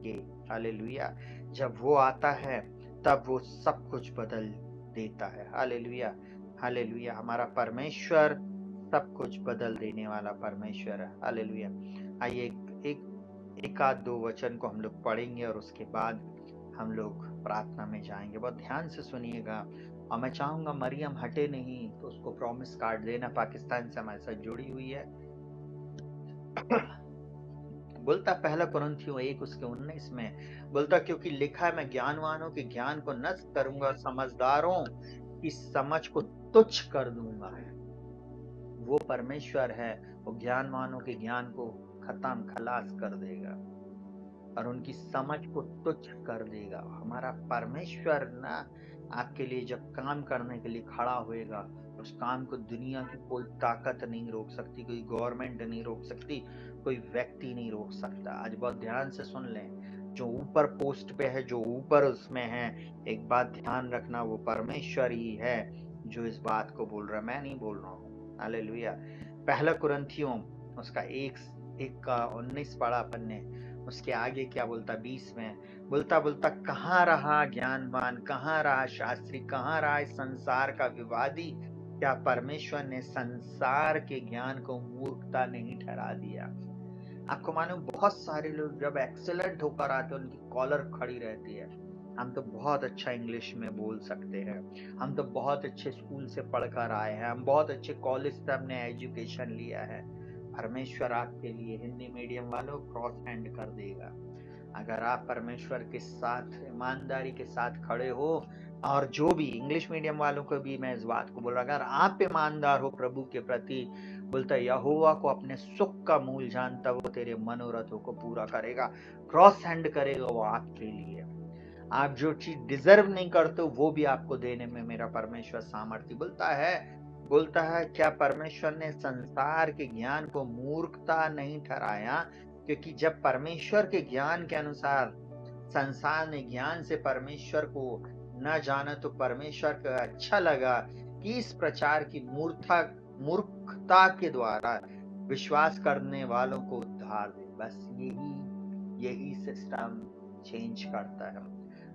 के। हालेलुया। जब वो आता है तब वो सब कुछ बदल देता है। Hallelujah, hallelujah. हमारा परमेश्वर सब कुछ बदल देने वाला परमेश्वर है। हालेलुया। आइए एक आध दो वचन को हम लोग पढ़ेंगे और उसके बाद हम लोग प्रार्थना में जाएंगे। बहुत ध्यान से सुनिएगा और मैं चाहूंगा मरियम हटे नहीं तो उसको प्रॉमिस कार्ड देना। पाकिस्तान से हमारे साथ जुड़ी हुई है। बोलता पहला कुरिन्थियों 1 उसके 19 में बोलता, क्योंकि लिखा है मैं ज्ञानवानों के ज्ञान को नष्ट करूंगा, समझदारों की समझ को तुच्छ कर दूंगा। वो परमेश्वर है, वो ज्ञानवानों के ज्ञान को खत्म खलास कर देगा और उनकी समझ को तुच्छ कर देगा। हमारा परमेश्वर ना आपके लिए जब काम करने के लिए खड़ा होएगा, उस काम को दुनिया की कोई ताकत नहीं रोक सकती, कोई गवर्नमेंट नहीं रोक सकती, कोई व्यक्ति नहीं रोक सकता। आज बहुत ध्यान से सुन लें, जो ऊपर पोस्ट पे है, जो ऊपर उसमें है, एक बात ध्यान रखना, वो परमेश्वर ही है जो इस बात को बोल रहा है, मैं नहीं बोल रहा हूँ। हालेलुया। पहला कुरिन्थियों उसका 1 का 19 पढ़ा अपन ने। उसके आगे क्या बोलता 20 में बोलता कहाँ रहा ज्ञानवान, कहाँ रहा शास्त्री, कहाँ रहा इस संसार का विवादी? क्या परमेश्वर ने संसार के ज्ञान को मूर्खता नहीं ठहरा दिया? आपको मालूम बहुत सारे लोग जब एक्सीलेंट होकर आते हैं उनकी कॉलर खड़ी रहती है। हम तो बहुत अच्छा इंग्लिश में बोल सकते हैं, हम तो बहुत अच्छे स्कूल से पढ़कर आए हैं, हम बहुत अच्छे कॉलेज से हमने एजुकेशन लिया है। परमेश्वर आपके लिए हिंदी मीडियम वालों क्रॉस हैंड कर देगा अगर आप परमेश्वर के साथ ईमानदारी के साथ खड़े हो। और जो भी इंग्लिश मीडियम वालों को भी मैं इस बात को बोल रहा, अगर आप ईमानदार हो प्रभु के प्रति, बोलता यहोवा को अपने सुख का मूल जानता, वो तेरे मनोरथों को पूरा करेगा, क्रॉस हैंड करेगा वो आपके लिए। आप जो चीज डिजर्व नहीं करते वो भी आपको देने में मेरा परमेश्वर सामर्थ्य। बोलता है क्या परमेश्वर ने संसार के ज्ञान को मूर्खता नहीं ठहराया? क्योंकि जब परमेश्वर के ज्ञान के अनुसार संसार ने ज्ञान से परमेश्वर को न जाना, तो परमेश्वर को अच्छा लगा कि इस प्रचार की मूर्खता के द्वारा विश्वास करने वालों को उद्धार दे। बस यही सिस्टम चेंज करता है,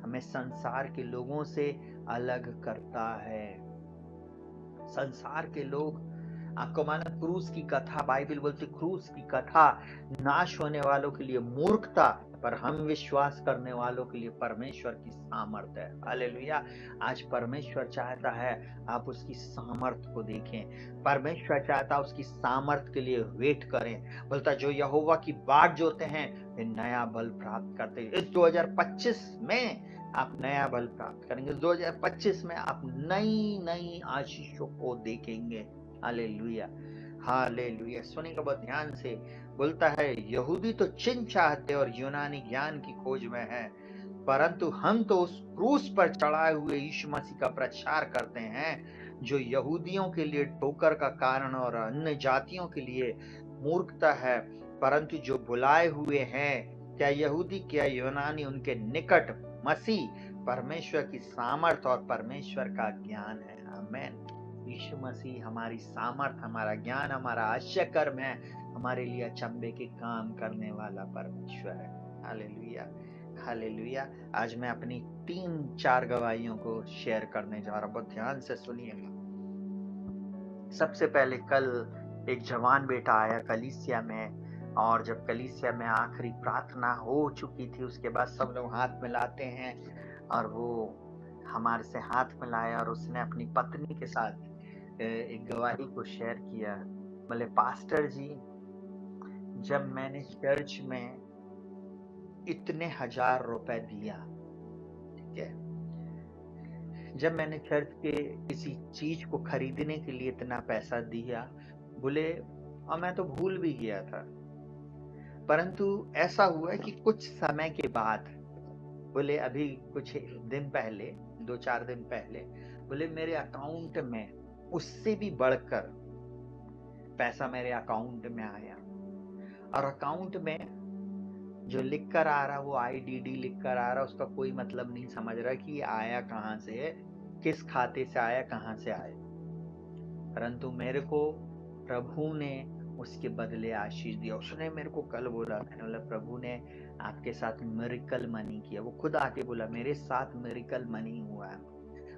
हमें संसार के लोगों से अलग करता है। संसार के लोग, आपको माना क्रूस की कथा, बाइबल बोलती क्रूस की कथा नाश होने वालों के लिए मूर्खता, पर हम विश्वास करने वालों के लिए परमेश्वर की सामर्थ है। हालेलुया। आज परमेश्वर चाहता है आप उसकी सामर्थ को देखें, परमेश्वर चाहता है उसकी सामर्थ के लिए वेट करें। बोलता जो यहोवा की बाट जोते हैं वे नया बल प्राप्त करते हैं। इस 2025 में आप नया बल प्राप्त करेंगे। 2025 में आप नई नई आशीषों को देखेंगे। Hallelujah, hallelujah. सुनिएगा बहुत ध्यान से। बोलता है यहूदी तो चिन्ह चाहते और यूनानी ज्ञान की खोज में है, परंतु हम तो उस क्रूस पर चढ़ाए हुए यीशु मसीह का प्रचार करते हैं, जो यहूदियों के लिए ठोकर का कारण और अन्य जातियों के लिए मूर्खता है। परंतु जो बुलाए हुए हैं, क्या यहूदी क्या यूनानी, उनके निकट मसीह परमेश्वर की सामर्थ और परमेश्वर का ज्ञान है। आमेन। यीशु मसीह हमारी सामर्थ, हमारा ज्ञान, हमारा आश्चर्य कर्म है, हमारे लिए अचंभे के काम करने वाला परमेश्वर है। Hallelujah, hallelujah. आज मैं अपनी 3-4 गवाहियों को शेयर करने जा रहा हूं, बहुत ध्यान से सुनिएगा। सबसे पहले कल एक जवान बेटा आया कलीसिया में, और जब कलीसिया में आखिरी प्रार्थना हो चुकी थी, उसके बाद सब लोग हाथ मिलाते हैं, और वो हमारे से हाथ मिलाया और उसने अपनी पत्नी के साथ एक गवाही को शेयर किया। बोले पास्टर जी, जब मैंने चर्च में इतने 1000 रुपए दिया, ठीक है, जब मैंने चर्च के किसी चीज को खरीदने के लिए इतना पैसा दिया, बोले और मैं तो भूल भी गया था, परंतु ऐसा हुआ कि कुछ समय के बाद, बोले अभी कुछ दिन पहले, 2-4 दिन पहले, बोले मेरे अकाउंट में उससे भी बढ़कर पैसा मेरे अकाउंट में आया, और अकाउंट में जो लिख कर आ रहा वो IDD लिख कर आ रहा, उसका कोई मतलब नहीं समझ रहा कि ये आया कहाँ से, किस खाते से आया, कहाँ से आया। परंतु मेरे को प्रभु ने उसके बदले आशीष दिया। उसने मेरे को कल बोला, मैंने बोला प्रभु ने आपके साथ मिरेकल मनी किया। वो खुद आके बोला मेरे साथ मिरेकल मनी हुआ है।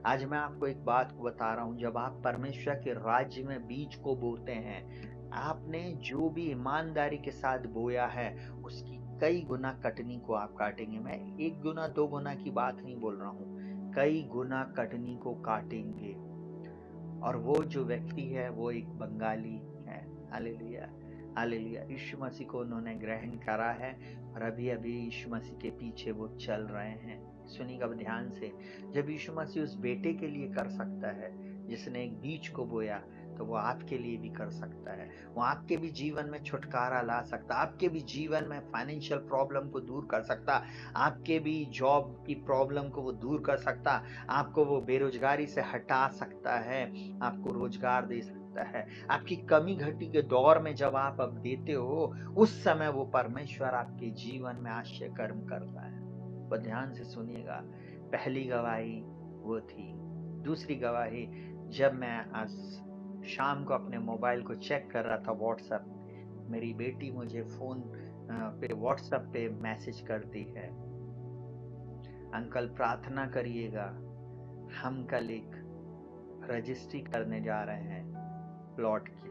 आज मैं आपको एक बात को बता रहा हूँ, जब आप परमेश्वर के राज्य में बीज को बोते हैं, आपने जो भी ईमानदारी के साथ बोया है उसकी कई गुना कटनी को आप काटेंगे। मैं 1 गुना 2 गुना की बात नहीं बोल रहा हूँ, कई गुना कटनी को काटेंगे। और वो जो व्यक्ति है वो एक बंगाली है। Hallelujah, hallelujah. यीशु मसीह को उन्होंने ग्रहण करा है और अभी अभी यीशु मसीह के पीछे वो चल रहे हैं। सुनिएगा ध्यान से, जब यीशु मसीह उस बेटे के लिए कर सकता है जिसने एक बीज को बोया, तो वो आपके लिए भी कर सकता है। वो आपके भी जीवन में छुटकारा ला सकता, आपके भी जीवन में फाइनेंशियल प्रॉब्लम को दूर कर सकता, आपके भी जॉब की प्रॉब्लम को वो दूर कर सकता, आपको वो बेरोजगारी से हटा सकता है, आपको रोजगार दे सकता है। आपकी कमी घटी के दौर में जब आप अब देते हो, उस समय वो परमेश्वर आपके जीवन में आश्चर्य कर्म करता है। वो ध्यान से सुनिएगा। पहली गवाही वो थी। दूसरी गवाही, जब मैं आज शाम को अपने मोबाइल को चेक कर रहा था व्हाट्सएप, मेरी बेटी मुझे फोन पे व्हाट्सएप पे मैसेज करती है, अंकल प्रार्थना करिएगा, हम कल एक रजिस्ट्री करने जा रहे हैं प्लॉट की।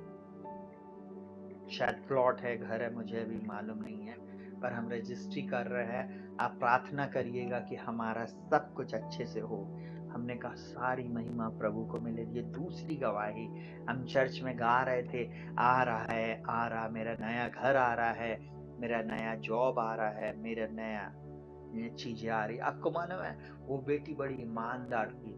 शायद प्लॉट है, घर है, मुझे अभी मालूम नहीं है, पर हम रजिस्ट्री कर रहे हैं। आप प्रार्थना करिएगा कि हमारा सब कुछ अच्छे से हो। हमने कहा सारी महिमा प्रभु को मिले। ये दूसरी गवाही। हम चर्च में गा रहे थे, आ रहा है, आ रहा, मेरा नया घर आ रहा है, मेरा नया जॉब आ रहा है, मेरा नया ये चीजें आ रही। आपको मालूम है, वो बेटी बड़ी ईमानदार थी।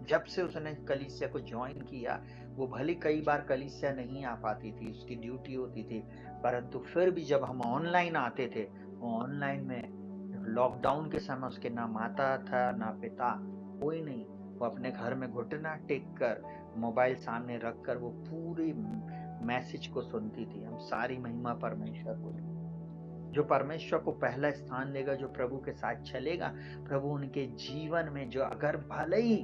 जब से उसने कलीसिया को ज्वाइन किया, वो भले कई बार कलीसिया नहीं आ पाती थी, उसकी ड्यूटी होती थी, परंतु फिर भी जब हम ऑनलाइन आते थे, वो ऑनलाइन में लॉकडाउन के समय उसके ना माता था ना पिता, कोई नहीं। वो अपने घर में घुटना टेक कर, मोबाइल सामने रखकर वो पूरी मैसेज को सुनती थी। हम सारी महिमा परमेश्वर को। जो परमेश्वर को पहला स्थान देगा, जो प्रभु के साथ चलेगा, प्रभु उनके जीवन में, जो अगर भले ही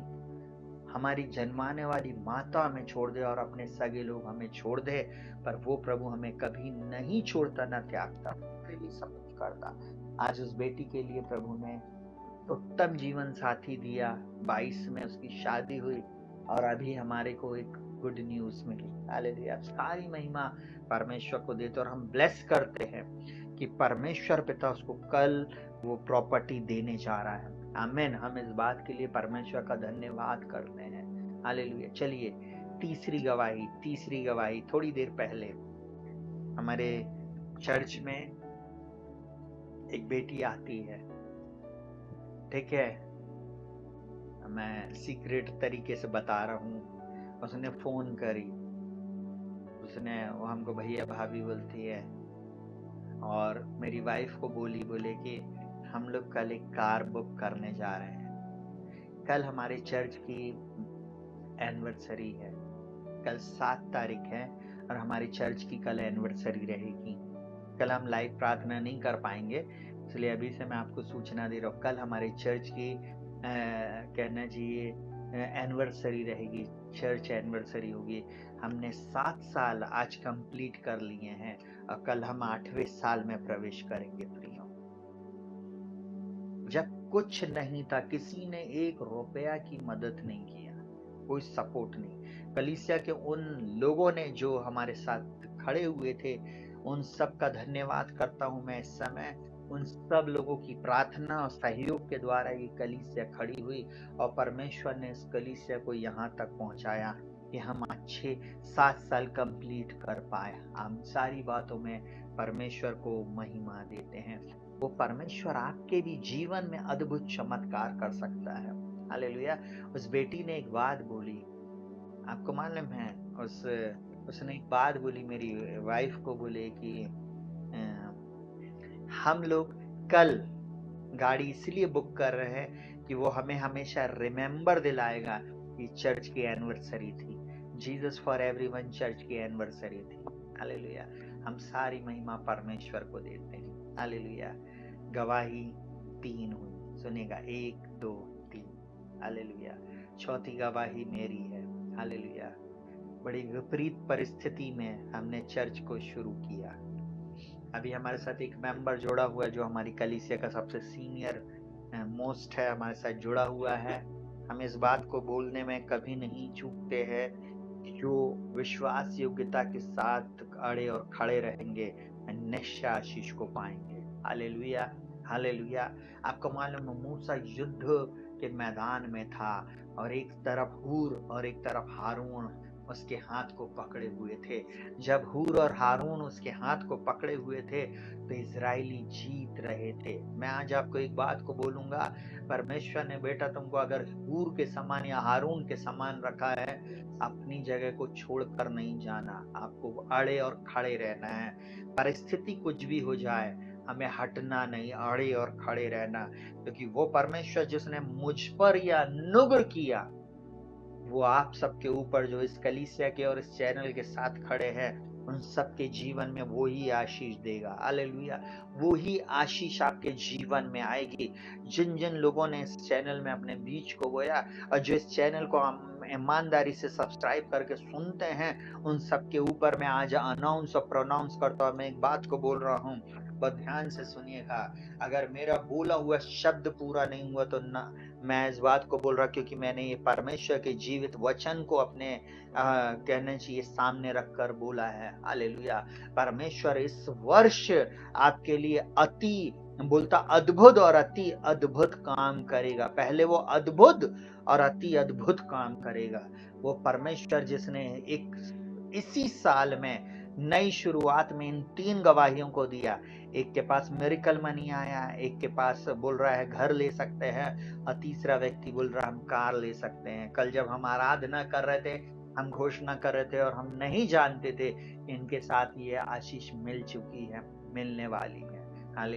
हमारी जन्माने वाली माता हमें छोड़ दे और अपने सगे लोग हमें छोड़ दे, पर वो प्रभु हमें कभी नहीं छोड़ता, न त्यागता, हमारे लिए सब कुछ करता। आज उस बेटी के लिए प्रभु ने उत्तम जीवन साथी दिया। 22 में उसकी शादी हुई और अभी हमारे को एक गुड न्यूज मिली। हालेलुया। सारी महिमा परमेश्वर को देते और हम ब्लेस करते हैं कि परमेश्वर पिता उसको कल वो प्रॉपर्टी देने जा रहा है। आमीन। हम इस बात के लिए परमेश्वर का धन्यवाद करते हैं। हालेलुया। चलिए तीसरी गवाही थोड़ी देर पहले हमारे चर्च में एक बेटी आती है, ठीक है, मैं सीक्रेट तरीके से बता रहा हूँ। उसने फोन करी, उसने वो हमको भैया भाभी बोलती है और मेरी वाइफ को बोले कि हम लोग कल एक कार बुक करने जा रहे हैं। कल हमारे चर्च की एनिवर्सरी है, कल 7 तारीख है और हमारी चर्च की कल एनिवर्सरी रहेगी। कल हम लाइव प्रार्थना नहीं कर पाएंगे, इसलिए अभी से मैं आपको सूचना दे रहा हूँ। कल हमारे चर्च की कहना चाहिए एनिवर्सरी रहेगी, चर्च एनिवर्सरी होगी। हमने 7 साल आज कंप्लीट कर लिए हैं और कल हम 8वें साल में प्रवेश करेंगे प्रियो। जब कुछ नहीं था, किसी ने 1 रुपया की मदद नहीं किया, कोई सपोर्ट नहीं। कलीसिया के उन लोगों ने जो हमारे साथ खड़े हुए थे, उन सब का धन्यवाद करता हूं मैं इस समय। उन सब लोगों की प्रार्थना और सहयोग के द्वारा ये कलीसिया खड़ी हुई और परमेश्वर ने इस कलीसिया को यहाँ तक पहुंचाया कि हम अच्छे 7 साल कंप्लीट कर पाए। हम सारी बातों में परमेश्वर को महिमा देते हैं। वो परमेश्वर आपके भी जीवन में अद्भुत चमत्कार कर सकता है। हालेलुया। उस बेटी ने एक बात बोली, आपको मालूम है, उसने एक बात बोली, मेरी वाइफ को बोले कि हम लोग कल गाड़ी इसलिए बुक कर रहे हैं कि वो हमें हमेशा रिमेम्बर दिलाएगा कि चर्च की एनिवर्सरी थी। जीसस फॉर एवरीवन चर्च की एनिवर्सरी थी। हालेलुया। हम सारी महिमा परमेश्वर को देते हैं। हालेलुया। गवाही 3 हुई, सुनेगा 1 2 3। हालेलुया। चौथी गवाही मेरी है। हालेलुया। बड़ी विपरीत परिस्थिति में हमने चर्च को शुरू किया। अभी हमारे साथ एक मेंबर जुड़ा हुआ है जो हमारी कलीसिया का सबसे सीनियर मोस्ट है, हमारे साथ जुड़ा हुआ है। हम इस बात को बोलने में कभी नहीं चूकते हैं कि जो विश्वास योग्यता के साथ अड़े और खड़े रहेंगे निश्चय आशीष को पाएंगे। Hallelujah, hallelujah. आपको मालूम है मूसा युद्ध के मैदान में था और एक तरफ हूर और एक तरफ हारून उसके हाथ को पकड़े हुए थे। जब हूर और हारून उसके हाथ को पकड़े हुए थे तो इजरायली जीत रहे थे। मैं आज आपको एक बात को बोलूंगा, परमेश्वर ने बेटा तुमको अगर हूर के समान या हारून के समान रखा है, अपनी जगह को छोड़कर नहीं जाना, आपको अड़े और खड़े रहना है। परिस्थिति कुछ भी हो जाए, हमें हटना नहीं, अड़े और खड़े रहना, क्योंकि वो परमेश्वर जिसने मुझ पर या नुग्र किया, वो आप सबके ऊपर जो इस कलीसिया के और इस चैनल के साथ खड़े हैं उन सबके जीवन में वो ही आशीष देगा। हालेलुया, वो ही आशीष आपके जीवन में आएगी। जिन जिन लोगों ने इस चैनल में अपने बीज को बोया और जो इस चैनल को ईमानदारी से सब्सक्राइब करके सुनते हैं, उन सबके ऊपर मैं आज अनाउंस और प्रोनाउंस करता हूँ। मैं एक बात को बोल रहा हूँ, बहुत ध्यान से सुनिएगा। अगर मेरा बोला हुआ शब्द पूरा नहीं हुआ तो ना, मैं इस बात को बोल रहा क्योंकि मैंने ये परमेश्वर के जीवित वचन को अपने कहने चाहिए सामने रखकर बोला है। हालेलुया। परमेश्वर इस वर्ष आपके लिए अति बोलता अद्भुत और अति अद्भुत काम करेगा। पहले वो अद्भुत और अति अद्भुत काम करेगा। वो परमेश्वर जिसने एक इसी साल में नई शुरुआत में इन 3 गवाहियों को दिया, एक के पास मिरेकल मनी आया, एक के पास बोल रहा है घर ले सकते हैं और तीसरा व्यक्ति बोल रहा है हम कार ले सकते हैं। कल जब हम आराधना कर रहे थे, हम घोषणा कर रहे थे और हम नहीं जानते थे इनके साथ ये आशीष मिल चुकी है, मिलने वाली है। हालेलुया।